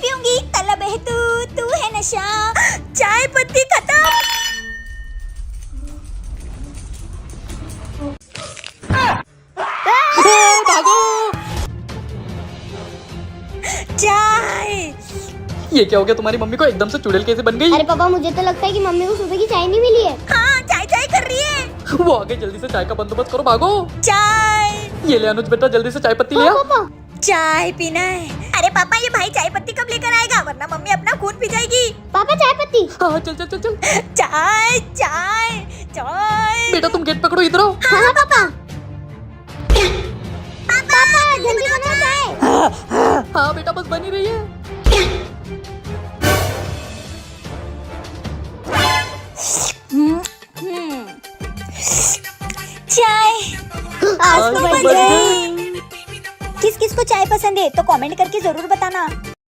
पीऊंगी, तलब है तू है नशा, चाय पत्ती खत्म। भागो! चाय। ये क्या हो गया तुम्हारी मम्मी को एकदम से चुड़ैल कैसे बन गई? अरे पापा मुझे तो लगता है कि मम्मी को सुबह की चाय नहीं मिली है। हाँ चाय चाय कर रही है। वो आगे जल्दी से चाय का बंदोबस्त करो, भागो। चाय। ये ले अनुज बेटा, जल्दी से चाय पत्ती ले हाँ आ। पापा। चाय पीना है। अरे पापा ये भाई चाय पत्ती कब लेकर आएगा, वरना मम्मी अपना खून पी जाएगी। पापा चाय पत्ती। हाँ चल चल चल चल। चाय चाय चाय। बेटा तुम गेट पकड़ो, इधर आओ। हाँ पापा। पापा जल्दी बनाओ चाय। हाँ बेटा बस बनी रही है। चाय। आज तो आज बन बन गई। किस किस को चाय पसंद है तो कमेंट करके जरूर बताना।